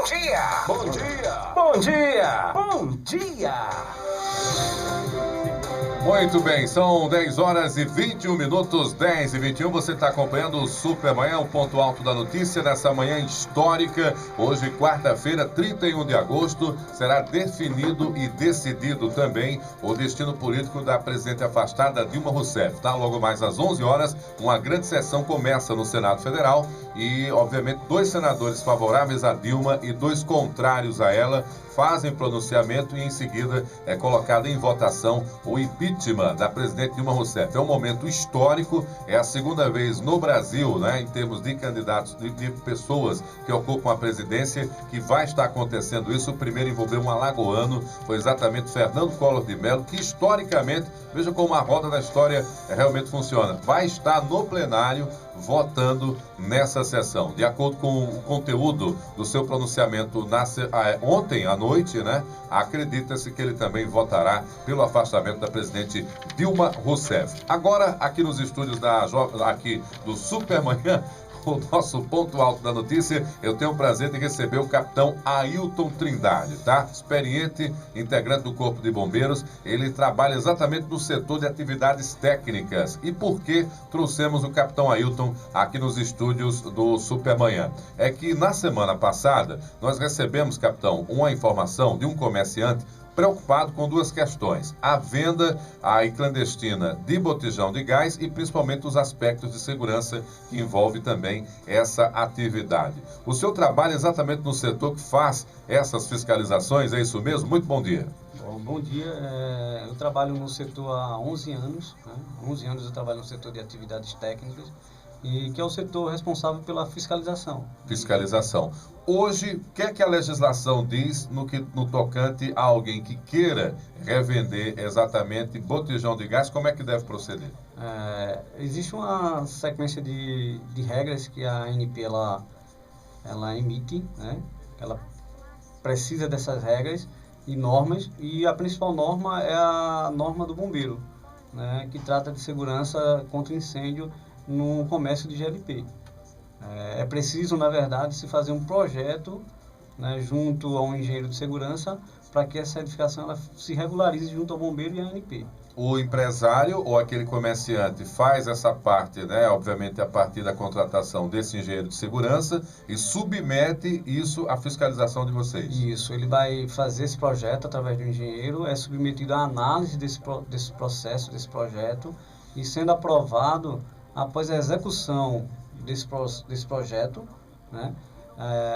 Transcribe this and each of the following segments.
dia! Bom dia! Bom dia! Bom dia! Muito bem, são 10 horas e 21 minutos, 10 e 21. Você está acompanhando o Super Manhã, o ponto alto da notícia nessa manhã histórica. Hoje, quarta-feira, 31 de agosto, será definido e decidido também o destino político da presidente afastada Dilma Rousseff. Tá? Logo mais às 11 horas, uma grande sessão começa no Senado Federal e, obviamente, 2 senadores favoráveis a Dilma e 2 contrários a ela fazem pronunciamento e em seguida é colocado em votação o impeachment da presidente Dilma Rousseff. É um momento histórico, é a segunda vez no Brasil, né, em termos de candidatos, de pessoas que ocupam a presidência, que vai estar acontecendo isso. O primeiro envolveu um alagoano, foi exatamente Fernando Collor de Mello, que historicamente, veja como a roda da história realmente funciona, vai estar no plenário votando nessa sessão. De acordo com o conteúdo do seu pronunciamento ontem à noite, né, acredita-se que ele também votará pelo afastamento da presidente Dilma Rousseff. Agora, aqui nos estúdios aqui do Supermanhã, o nosso ponto alto da notícia, eu tenho o prazer de receber o capitão Ailton Trindade, tá? Experiente, integrante do Corpo de Bombeiros. Ele trabalha exatamente no setor de atividades técnicas. E por que trouxemos o capitão Ailton aqui nos estúdios do Supermanhã? É que na semana passada, nós recebemos, capitão, uma informação de um comerciante preocupado com 2 questões: a venda clandestina de botijão de gás e principalmente os aspectos de segurança que envolve também essa atividade. O senhor trabalha exatamente no setor que faz essas fiscalizações, é isso mesmo? Muito bom dia. Bom dia, eu trabalho no setor há 11 anos, né? 11 anos eu trabalho no setor de atividades técnicas, e que é o setor responsável pela fiscalização. Fiscalização. Hoje, o que é que a legislação diz no tocante a alguém que queira revender exatamente botijão de gás? Como é que deve proceder? Existe uma sequência de regras que a ANP ela emite, né? Ela precisa dessas regras e normas, e a principal norma é a norma do bombeiro, né? Que trata de segurança contra incêndio no comércio de GLP. É preciso, na verdade, se fazer um projeto, né, junto ao engenheiro de segurança, para que essa edificação ela se regularize junto ao bombeiro e à ANP. O empresário ou aquele comerciante faz essa parte, né, obviamente a partir da contratação desse engenheiro de segurança, e submete isso à fiscalização de vocês. Isso, ele vai fazer esse projeto através do engenheiro, é submetido à análise desse processo, desse projeto, e sendo aprovado, após a execução desse projeto, né,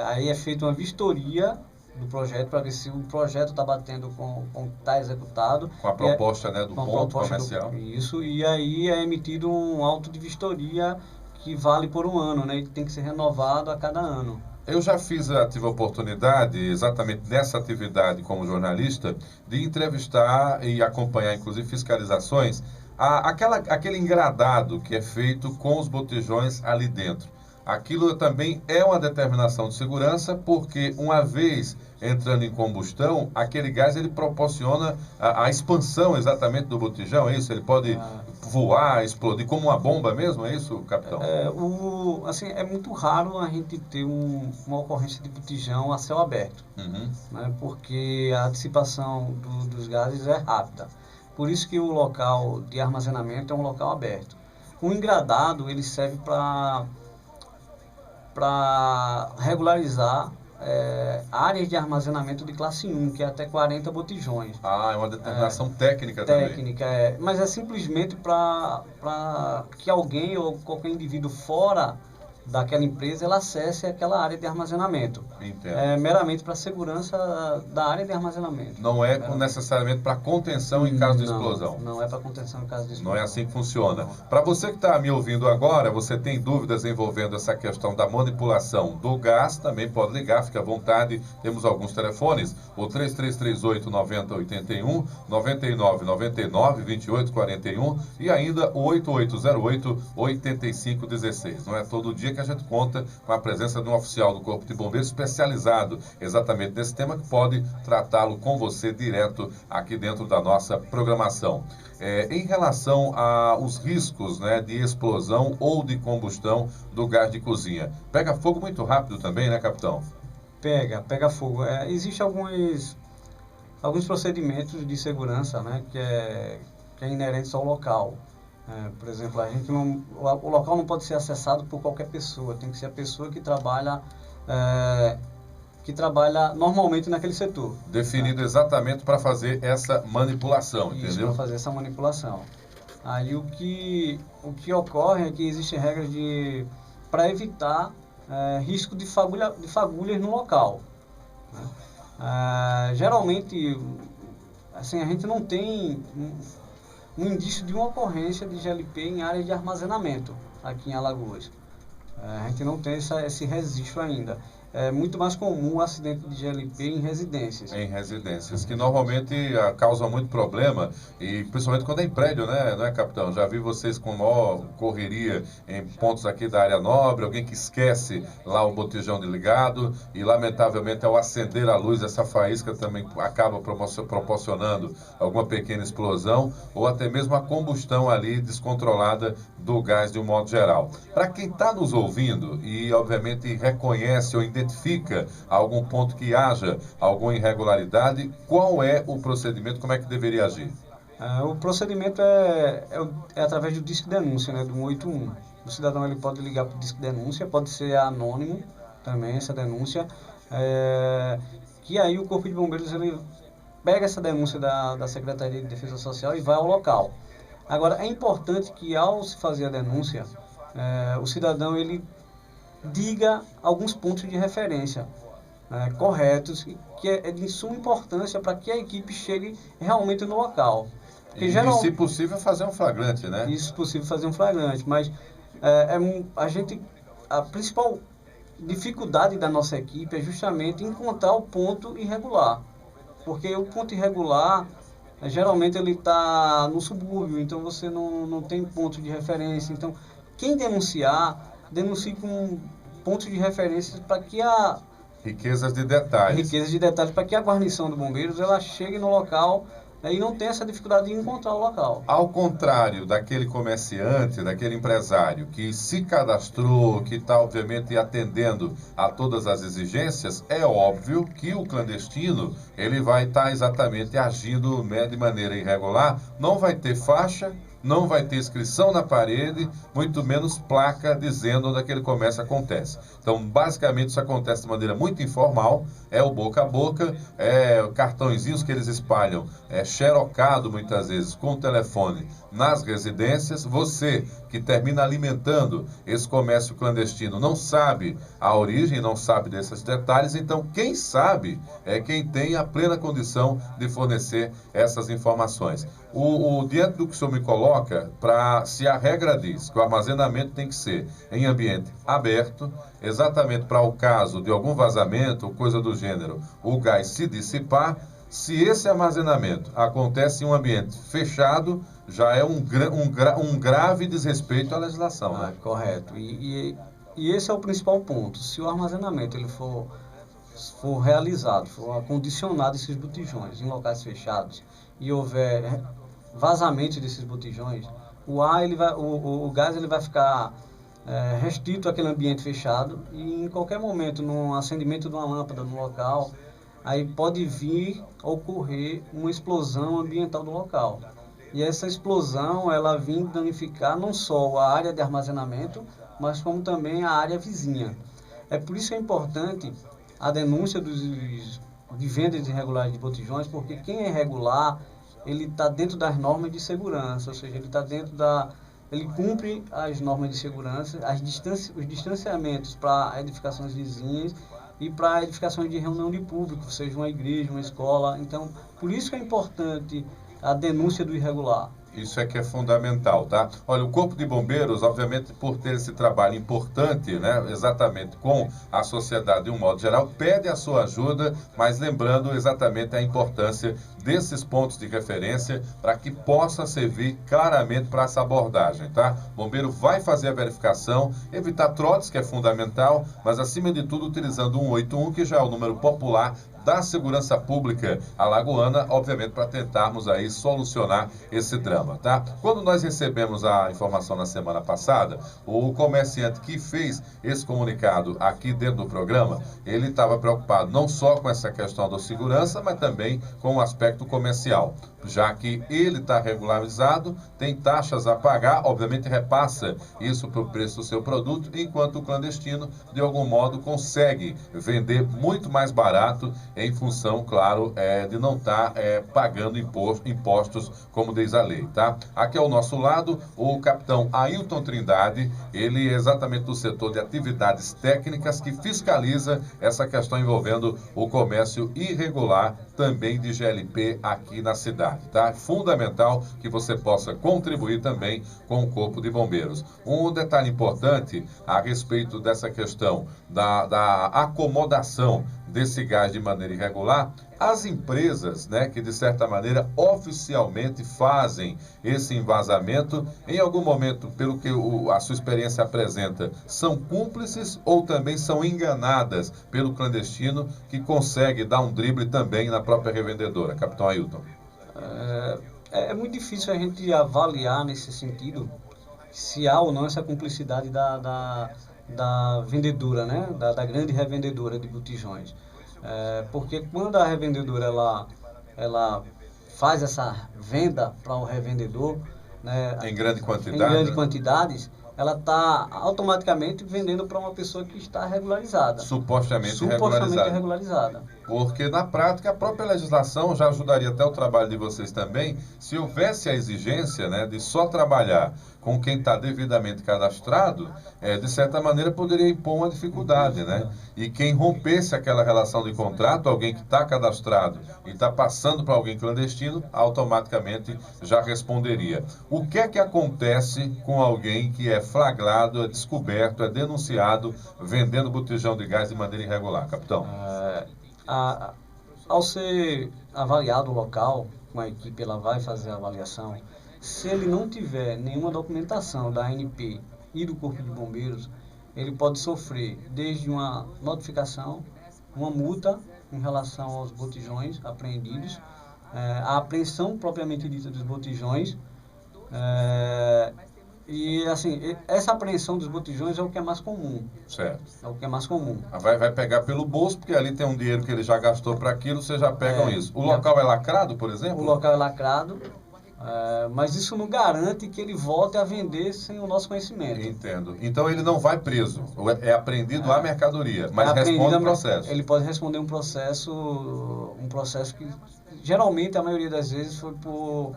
aí é feita uma vistoria do projeto para ver se o projeto está batendo com o que está executado. Com a proposta, né, do ponto comercial. Isso, e aí é emitido um auto de vistoria que vale por 1 ano, né, e tem que ser renovado a cada ano. Eu já tive a oportunidade, exatamente nessa atividade como jornalista, de entrevistar e acompanhar, inclusive, fiscalizações, aquele engradado que é feito com os botijões ali dentro. Aquilo também é uma determinação de segurança, porque uma vez entrando em combustão, aquele gás ele proporciona a expansão exatamente do botijão, é isso? Ele pode voar, explodir como uma bomba mesmo, é isso, capitão? Assim, é muito raro a gente ter uma ocorrência de botijão a céu aberto, né, porque a dissipação dos gases é rápida. Por isso que o local de armazenamento é um local aberto. O engradado ele serve para regularizar áreas de armazenamento de classe 1, que é até 40 botijões. É uma determinação técnica também. Técnica, mas é simplesmente para que alguém ou qualquer indivíduo fora daquela empresa ela acesse aquela área de armazenamento. Entendo. É meramente para a segurança da área de armazenamento. Não é necessariamente para contenção em caso de explosão. Não é para contenção em caso de explosão. Não é assim que funciona. Para você que está me ouvindo agora, você tem dúvidas envolvendo essa questão da manipulação do gás, também pode ligar, fique à vontade. Temos alguns telefones, o 3338-9081, 9999-2841 e ainda o 8808-8516. Não é todo dia que a gente conta com a presença de um oficial do Corpo de Bombeiros especializado exatamente nesse tema, que pode tratá-lo com você direto aqui dentro da nossa programação. Em relação aos riscos, né, de explosão ou de combustão do gás de cozinha, pega fogo muito rápido também, né, capitão? Pega fogo. Existem alguns procedimentos de segurança, né, que é inerentes ao local. Por exemplo, o local não pode ser acessado por qualquer pessoa, tem que ser a pessoa que trabalha normalmente naquele setor. Definido exatamente para fazer essa manipulação, Isso, entendeu? para fazer essa manipulação. Aí o que ocorre é que existem regras para evitar risco de fagulhas no local, né? Geralmente, assim, a gente não tem um indício de uma ocorrência de GLP em áreas de armazenamento aqui em Alagoas. A gente não tem esse registro ainda. É muito mais comum o acidente de GLP em residências. Em residências, que normalmente causam muito problema, e principalmente quando é em prédio, né, não é, capitão? Já vi vocês com maior correria em pontos aqui da área nobre, alguém que esquece lá o botijão de ligado, e lamentavelmente ao acender a luz, essa faísca também acaba proporcionando alguma pequena explosão, ou até mesmo a combustão ali descontrolada do gás de um modo geral. Para quem está nos ouvindo e obviamente reconhece ou identifica algum ponto que haja alguma irregularidade, qual é o procedimento, como é que deveria agir? O procedimento é através do disque denúncia, né, do 181. O cidadão ele pode ligar para o disque denúncia, pode ser anônimo também essa denúncia, que aí o Corpo de Bombeiros ele pega essa denúncia da Secretaria de Defesa Social e vai ao local. Agora, é importante que ao se fazer a denúncia, o cidadão ele diga alguns pontos de referência corretos, que é de suma importância para que a equipe chegue realmente no local. Porque se possível, fazer um flagrante, né? Isso, se possível, fazer um flagrante, mas a principal dificuldade da nossa equipe é justamente encontrar o ponto irregular. Porque o ponto irregular, geralmente ele está no subúrbio, então você não tem ponto de referência. Então, quem denuncie com pontos de referência para que riquezas de detalhes para que a guarnição do Bombeiros ela chegue no local e não tenha essa dificuldade de encontrar o local. Ao contrário daquele comerciante, daquele empresário que se cadastrou, que está obviamente atendendo a todas as exigências, é óbvio que o clandestino ele vai estar exatamente agindo de maneira irregular, não vai ter faixa, não vai ter inscrição na parede, muito menos placa dizendo onde aquele comércio acontece. Então, basicamente, isso acontece de maneira muito informal, é o boca a boca, cartõezinhos que eles espalham, xerocado muitas vezes com o telefone nas residências. Você que termina alimentando esse comércio clandestino não sabe a origem, não sabe desses detalhes, então quem sabe é quem tem a plena condição de fornecer essas informações. Diante do que o senhor me coloca, se a regra diz que o armazenamento tem que ser em ambiente aberto, exatamente para o caso de algum vazamento ou coisa do gênero, o gás se dissipar, se esse armazenamento acontece em um ambiente fechado, já é um grave desrespeito à legislação. Né? Correto. E esse é o principal ponto. Se o armazenamento ele for realizado, for acondicionado esses botijões em locais fechados e houver vazamento desses botijões, o gás ele vai ficar restrito àquele ambiente fechado e em qualquer momento, no acendimento de uma lâmpada no local, aí pode vir a ocorrer uma explosão ambiental do local. E essa explosão, ela vem danificar não só a área de armazenamento, mas como também a área vizinha. É por isso que é importante a denúncia de vendas irregulares de botijões, porque quem é irregular, ele está dentro das normas de segurança, ou seja, ele está ele cumpre as normas de segurança, os distanciamentos para edificações vizinhas e para edificações de reunião de público, seja uma igreja, uma escola. Então, por isso que é importante a denúncia do irregular. Isso é que é fundamental, tá? Olha, o Corpo de Bombeiros, obviamente, por ter esse trabalho importante, né, exatamente com a sociedade de um modo geral, pede a sua ajuda, mas lembrando exatamente a importância desses pontos de referência para que possa servir claramente para essa abordagem, tá? O bombeiro vai fazer a verificação, evitar trotes, que é fundamental, mas acima de tudo utilizando o 181, que já é o número popular da Segurança Pública alagoana, obviamente para tentarmos aí solucionar esse drama, tá? Quando nós recebemos a informação na semana passada, o comerciante que fez esse comunicado aqui dentro do programa, ele estava preocupado não só com essa questão da segurança, mas também com o aspecto comercial, já que ele está regularizado, tem taxas a pagar, obviamente repassa isso para o preço do seu produto, enquanto o clandestino, de algum modo, consegue vender muito mais barato em função, claro, de não estar pagando impostos, como diz a lei, tá? Aqui ao nosso lado, o capitão Ailton Trindade, ele é exatamente do setor de atividades técnicas que fiscaliza essa questão envolvendo o comércio irregular também de GLP aqui na cidade, tá? É fundamental que você possa contribuir também com o Corpo de Bombeiros. Um detalhe importante a respeito dessa questão da acomodação desse gás de maneira irregular, as empresas, né, que de certa maneira oficialmente fazem esse envasamento, em algum momento, pelo que a sua experiência apresenta, são cúmplices ou também são enganadas pelo clandestino que consegue dar um drible também na própria revendedora? Capitão Ailton. É muito difícil a gente avaliar nesse sentido se há ou não essa cumplicidade da vendedora, né? Da grande revendedora de botijões. Porque quando a revendedora ela faz essa venda para o revendedor, né, em grande quantidades, ela está automaticamente vendendo para uma pessoa que está regularizada. Supostamente regularizada. Porque, na prática, a própria legislação já ajudaria até o trabalho de vocês também, se houvesse a exigência, né, de só trabalhar com quem está devidamente cadastrado, de certa maneira poderia impor uma dificuldade, né? E quem rompesse aquela relação de contrato, alguém que está cadastrado e está passando para alguém clandestino, automaticamente já responderia. O que é que acontece com alguém que é flagrado, é descoberto, é denunciado, vendendo botijão de gás de maneira irregular, capitão? Ao ser avaliado o local, uma equipe ela vai fazer a avaliação, se ele não tiver nenhuma documentação da ANP e do Corpo de Bombeiros, ele pode sofrer desde uma notificação, uma multa em relação aos botijões apreendidos, a apreensão propriamente dita dos botijões, e assim, essa apreensão dos botijões é o que é mais comum. Certo. É o que é mais comum. Vai pegar pelo bolso, porque ali tem um dinheiro que ele já gastou para aquilo, vocês já pegam isso. O local é lacrado, por exemplo? O local é lacrado, mas isso não garante que ele volte a vender sem o nosso conhecimento. Entendo. Então ele não vai preso, é apreendido a mercadoria, mas responde o processo. Ele pode responder um processo que geralmente a maioria das vezes foi por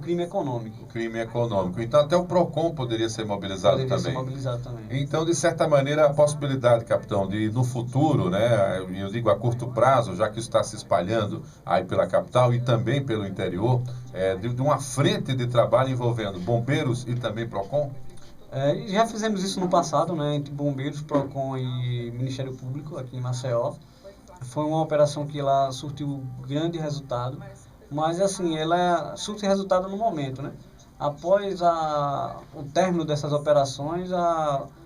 crime econômico. Crime econômico. Então até o PROCON poderia ser mobilizado também. Então, de certa maneira, a possibilidade, capitão, de no futuro, né, eu digo a curto prazo, já que isso está se espalhando aí pela capital e também pelo interior, de uma frente de trabalho envolvendo bombeiros e também PROCON? Já fizemos isso no passado, né, entre bombeiros, PROCON e Ministério Público aqui em Maceió. Foi uma operação que ela surtiu grande resultado. Mas assim, ela surte resultado no momento, né? Após o término dessas operações,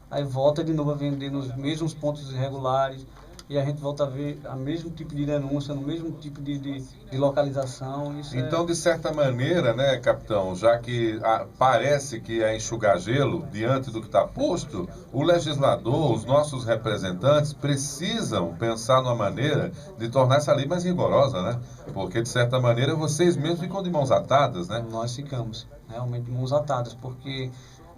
aí volta de novo a vender nos mesmos pontos irregulares e a gente volta a ver o mesmo tipo de denúncia, no mesmo tipo de localização. Então, de certa maneira, né, capitão, já que parece que é enxugar gelo diante do que está posto, o legislador, os nossos representantes precisam pensar numa maneira de tornar essa lei mais rigorosa, né? Porque, de certa maneira, vocês mesmos ficam de mãos atadas, né? Nós ficamos realmente de mãos atadas, porque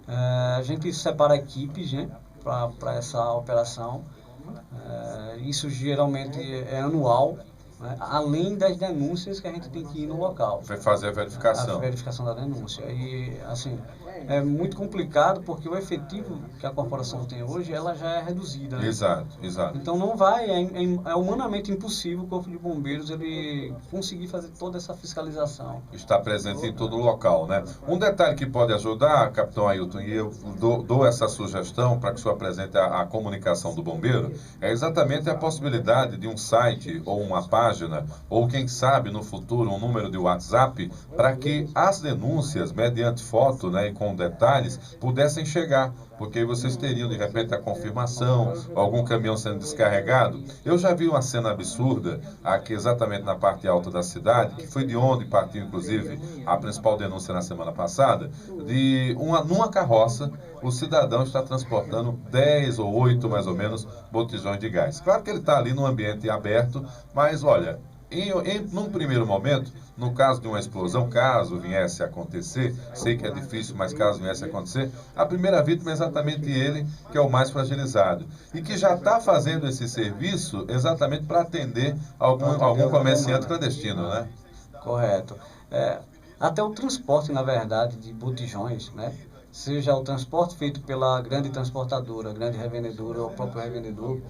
a gente separa equipes, né, para essa operação. Isso geralmente é anual, né, além das denúncias que a gente tem que ir no local. Vai fazer a verificação. A verificação da denúncia. E, assim, é muito complicado porque o efetivo que a corporação tem hoje, ela já é reduzida. Né? Exato. Então não é humanamente impossível o Corpo de Bombeiros ele conseguir fazer toda essa fiscalização. Está presente em todo o local, né? Um detalhe que pode ajudar, capitão Ailton, e eu dou essa sugestão para que o senhor apresente a comunicação do bombeiro, é exatamente a possibilidade de um site ou uma página, ou quem sabe no futuro um número de WhatsApp, para que as denúncias, mediante foto, né, e com com detalhes, pudessem chegar, porque aí vocês teriam, de repente, a confirmação, algum caminhão sendo descarregado. Eu já vi uma cena absurda aqui exatamente na parte alta da cidade, que foi de onde partiu, inclusive, a principal denúncia na semana passada, numa carroça, o cidadão está transportando 10 ou 8, mais ou menos, botijões de gás. Claro que ele está ali num ambiente aberto, mas olha, num primeiro momento, no caso de uma explosão, caso viesse a acontecer, sei que é difícil, mas caso viesse a acontecer, a primeira vítima é exatamente ele, que é o mais fragilizado. E que já está fazendo esse serviço exatamente para atender algum comerciante clandestino, né? Correto. Até o transporte, na verdade, de botijões, né? Seja o transporte feito pela grande transportadora, grande revendedora ou o próprio revendedor,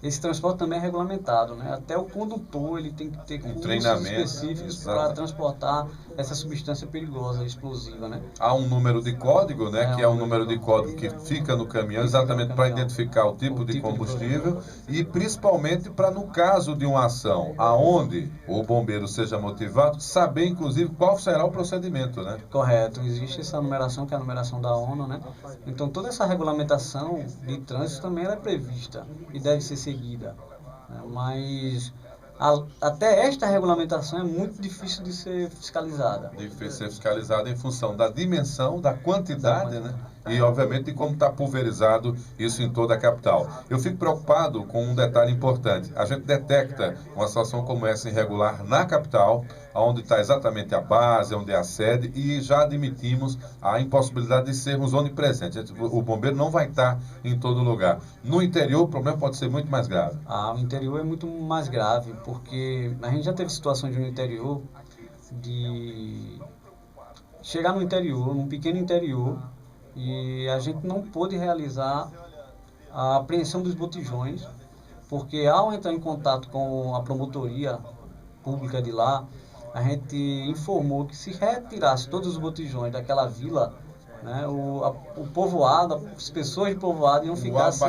esse transporte também é regulamentado, né? Até o condutor ele tem que ter cursos específicos para transportar essa substância perigosa, explosiva, né? Há um número de código, né? Que é um número de código que fica no caminhão exatamente para identificar o tipo de combustível e principalmente para, no caso de uma ação aonde o bombeiro seja motivado, saber inclusive qual será o procedimento, né? Correto. Existe essa numeração, que é a numeração da ONU, né? Então toda essa regulamentação de trânsito também ela é prevista e deve ser seguida, né? Mas até esta regulamentação é muito difícil de ser fiscalizada. De ser fiscalizada em função da dimensão, da quantidade, né? E, obviamente, de como está pulverizado isso em toda a capital. Eu fico preocupado com um detalhe importante. A gente detecta uma situação como essa irregular na capital, onde está exatamente a base, onde é a sede, e já admitimos a impossibilidade de sermos onipresentes. O bombeiro não vai estar em todo lugar. No interior, o problema pode ser muito mais grave. O interior é muito mais grave, porque a gente já teve situações no interior de chegar no interior, num pequeno interior, e a gente não pôde realizar a apreensão dos botijões, porque ao entrar em contato com a promotoria pública de lá, a gente informou que se retirasse todos os botijões daquela vila, né, o povoado, as pessoas de povoado iam ficar sem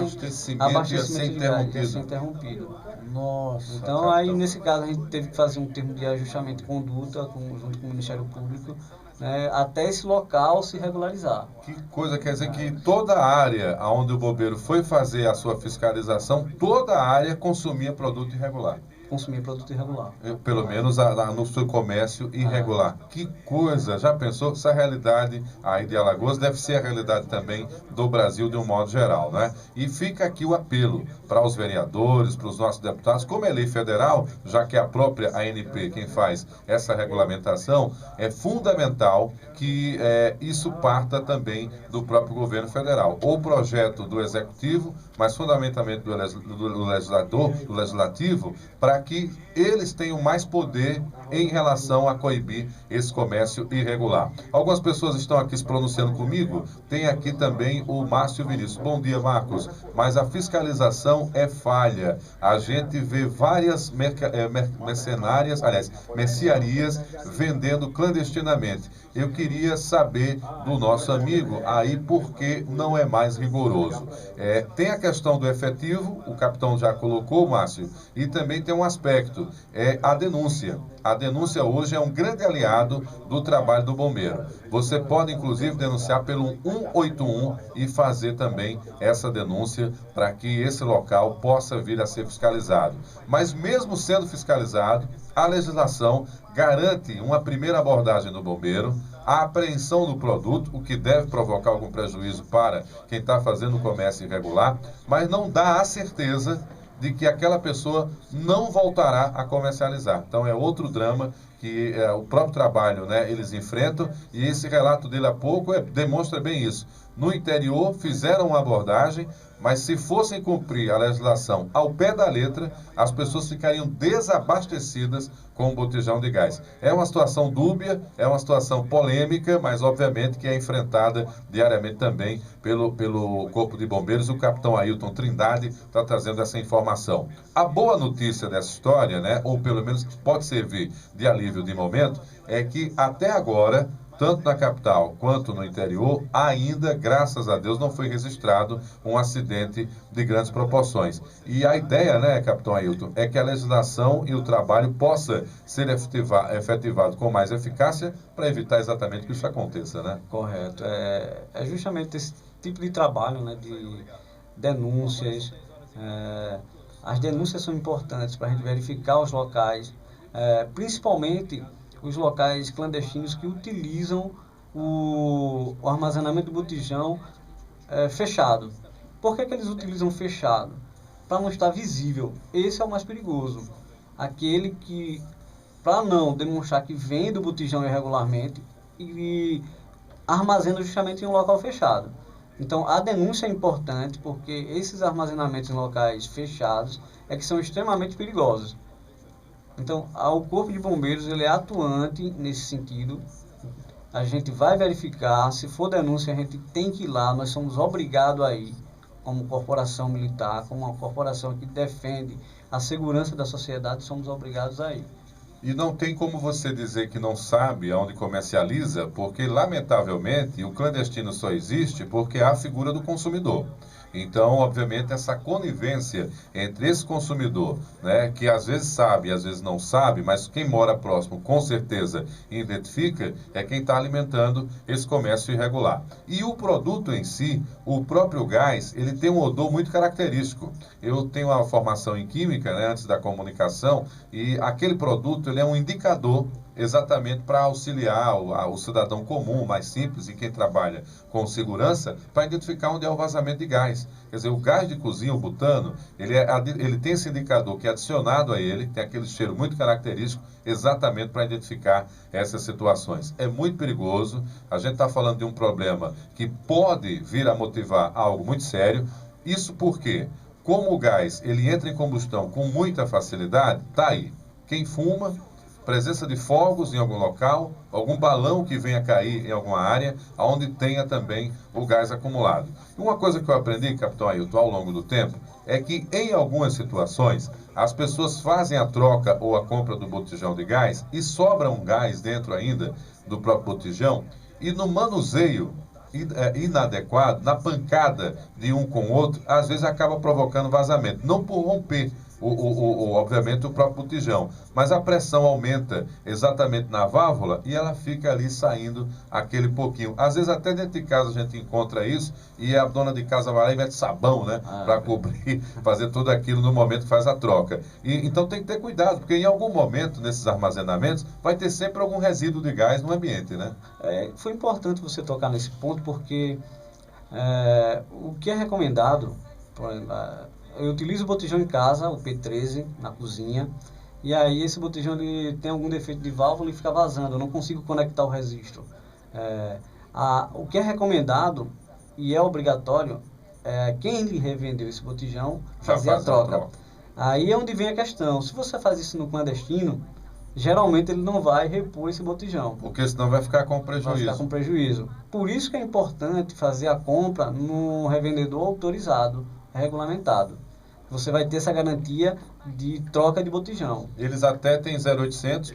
abastecimento de gás, ia ser interrompido. Nossa. Então aí nesse caso a gente teve que fazer um termo de ajustamento de conduta junto com o Ministério Público, né, até esse local se regularizar. Que coisa, quer dizer que toda a área onde o bombeiro foi fazer a sua fiscalização, toda a área consumia produto irregular. Consumir produto irregular. Pelo menos no seu comércio irregular. Que coisa! Já pensou? Essa realidade aí de Alagoas deve ser a realidade também do Brasil de um modo geral, né? E fica aqui o apelo para os vereadores, para os nossos deputados, como é lei federal, já que é a própria ANP quem faz essa regulamentação, é fundamental que isso parta também do próprio governo federal. O projeto do Executivo, mas fundamentalmente do Legislativo, para que eles tenham mais poder em relação a coibir esse comércio irregular. Algumas pessoas estão aqui se pronunciando comigo, tem aqui também o Márcio Vinícius. Bom dia, Marcos. Mas a fiscalização é falha. A gente vê várias mercearias vendendo clandestinamente. Eu queria saber do nosso amigo aí por que não é mais rigoroso. Tem a questão do efetivo, o capitão já colocou, Márcio, e também tem um aspecto, a denúncia. A denúncia hoje é um grande aliado do trabalho do bombeiro. Você pode, inclusive, denunciar pelo 181 e fazer também essa denúncia para que esse local possa vir a ser fiscalizado. Mas mesmo sendo fiscalizado, a legislação garante uma primeira abordagem do bombeiro, a apreensão do produto, o que deve provocar algum prejuízo para quem está fazendo o comércio irregular, mas não dá a certeza de que aquela pessoa não voltará a comercializar. Então é outro drama que o próprio trabalho, né, eles enfrentam, e esse relato dele há pouco demonstra bem isso. No interior fizeram uma abordagem, mas se fossem cumprir a legislação ao pé da letra, as pessoas ficariam desabastecidas com o botijão de gás. É uma situação dúbia, é uma situação polêmica, mas obviamente que é enfrentada diariamente também pelo Corpo de Bombeiros. O capitão Ailton Trindade está trazendo essa informação. A boa notícia dessa história, né, ou pelo menos pode servir de alívio de momento, é que até agora tanto na capital quanto no interior, ainda, graças a Deus, não foi registrado um acidente de grandes proporções. E a ideia, né, capitão Ailton, é que a legislação e o trabalho possa ser efetivado com mais eficácia para evitar exatamente que isso aconteça, né? Correto. É justamente esse tipo de trabalho, né, de denúncias. As denúncias são importantes para a gente verificar os locais, principalmente os locais clandestinos que utilizam o armazenamento do botijão fechado. Por que eles utilizam fechado? Para não estar visível. Esse é o mais perigoso. Aquele que, para não demonstrar que vende o botijão irregularmente e armazena justamente em um local fechado. Então, a denúncia é importante porque esses armazenamentos em locais fechados é que são extremamente perigosos. Então, o Corpo de Bombeiros ele é atuante nesse sentido. A gente vai verificar, se for denúncia, a gente tem que ir lá, nós somos obrigados a ir, como corporação militar, como uma corporação que defende a segurança da sociedade, somos obrigados a ir. E não tem como você dizer que não sabe aonde comercializa, porque, lamentavelmente, o clandestino só existe porque há a figura do consumidor. Então, obviamente, essa conivência entre esse consumidor, né, que às vezes sabe, às vezes não sabe, mas quem mora próximo com certeza identifica, é quem está alimentando esse comércio irregular. E o produto em si, o próprio gás, ele tem um odor muito característico. Eu tenho uma formação em química, né, antes da comunicação, e aquele produto ele é um indicador exatamente para auxiliar o cidadão comum, mais simples, e quem trabalha com segurança, para identificar onde é o vazamento de gás. Quer dizer, o gás de cozinha, o butano, ele tem esse indicador que é adicionado a ele, tem aquele cheiro muito característico, exatamente para identificar essas situações. É muito perigoso, a gente está falando de um problema que pode vir a motivar algo muito sério. Isso porque, como o gás ele entra em combustão com muita facilidade, tá aí. Quem fuma, presença de fogos em algum local, algum balão que venha cair em alguma área, onde tenha também o gás acumulado. E uma coisa que eu aprendi, capitão Ailton, ao longo do tempo, é que em algumas situações, as pessoas fazem a troca ou a compra do botijão de gás e sobra um gás dentro ainda do próprio botijão, e no manuseio inadequado, na pancada de um com o outro, às vezes acaba provocando vazamento. Não por romper, obviamente, o próprio botijão, mas a pressão aumenta exatamente na válvula e ela fica ali saindo aquele pouquinho. Às vezes até dentro de casa a gente encontra isso e a dona de casa vai lá e mete sabão, né, para cobrir, fazer tudo aquilo no momento que faz a troca. Então tem que ter cuidado, porque em algum momento nesses armazenamentos vai ter sempre algum resíduo de gás no ambiente, né? Foi importante você tocar nesse ponto porque o que é recomendado, por exemplo, eu utilizo o botijão em casa, o P13, na cozinha, e aí esse botijão ele tem algum defeito de válvula e fica vazando, eu não consigo conectar o registro. O que é recomendado e é obrigatório, quem lhe revendeu esse botijão fazer a troca. Aí é onde vem a questão, se você faz isso no clandestino, geralmente ele não vai repor esse botijão. Porque senão vai ficar com prejuízo. Vai ficar com prejuízo. Por isso que é importante fazer a compra no revendedor autorizado, regulamentado. Você vai ter essa garantia de troca de botijão. Eles até têm 0800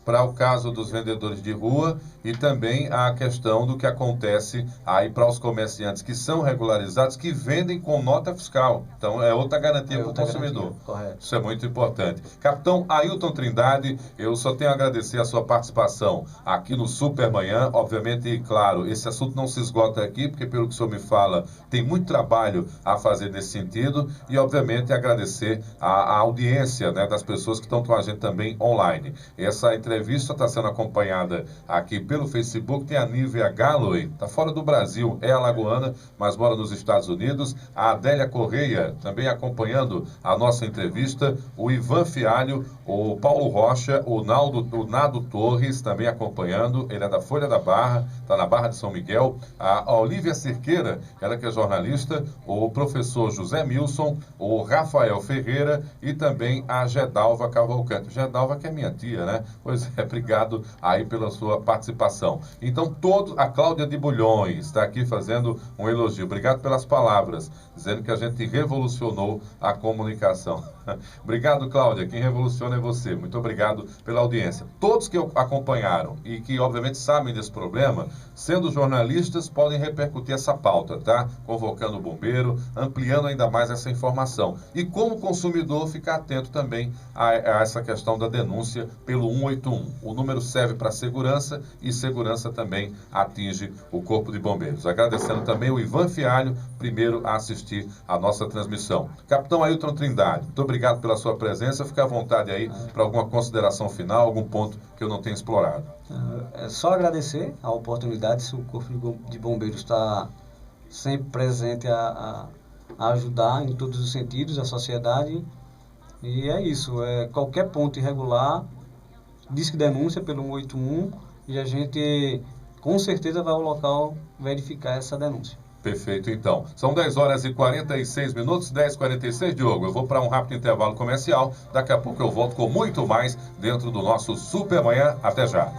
para o caso dos vendedores de rua e também a questão do que acontece aí para os comerciantes que são regularizados, que vendem com nota fiscal. Então é outra garantia para o consumidor. Correto. Isso é muito importante. Capitão Ailton Trindade, eu só tenho a agradecer a sua participação aqui no Supermanhã. Obviamente, claro, esse assunto não se esgota aqui, porque pelo que o senhor me fala, tem muito trabalho a fazer nesse sentido e, obviamente, agradecer a audiência, né, das pessoas que estão com a gente também online. Essa entrevista está sendo acompanhada aqui pelo Facebook. Tem a Nívia Galloway, está fora do Brasil, é alagoana, mas mora nos Estados Unidos. A Adélia Correia também acompanhando a nossa entrevista. O Ivan Fialho, o Paulo Rocha, o Nado Torres também acompanhando. Ele é da Folha da Barra, está na Barra de São Miguel. A Olívia Cerqueira, ela que é jornalista. O professor José Milson, o Rafael Ferreira e também a Gedalva Cavalcante. Gedalva que é minha tia, né? Pois é, obrigado aí pela sua participação. Então, a Cláudia de Bulhões está aqui fazendo um elogio. Obrigado pelas palavras, dizendo que a gente revolucionou a comunicação. Obrigado, Cláudia. Quem revoluciona é você. Muito obrigado pela audiência. Todos que acompanharam e que, obviamente, sabem desse problema, sendo jornalistas, podem repercutir essa pauta, tá? Convocando o bombeiro, ampliando ainda mais essa informação. E como consumidor, ficar atento também a essa questão da denúncia pelo 181. O número serve para segurança e segurança também atinge o Corpo de Bombeiros. Agradecendo também o Ivan Fialho, primeiro a assistir a nossa transmissão. Capitão Ailton Trindade, muito obrigado pela sua presença. Fique à vontade aí para alguma consideração final, algum ponto que eu não tenha explorado. É só agradecer a oportunidade, se o Corpo de Bombeiros está sempre presente a ajudar em todos os sentidos a sociedade. E é isso, qualquer ponto irregular, disque denúncia pelo 181 e a gente com certeza vai ao local verificar essa denúncia. Perfeito, então. São 10 horas e 46 minutos, 10h46, Diogo. Eu vou para um rápido intervalo comercial. Daqui a pouco eu volto com muito mais dentro do nosso Super Manhã. Até já.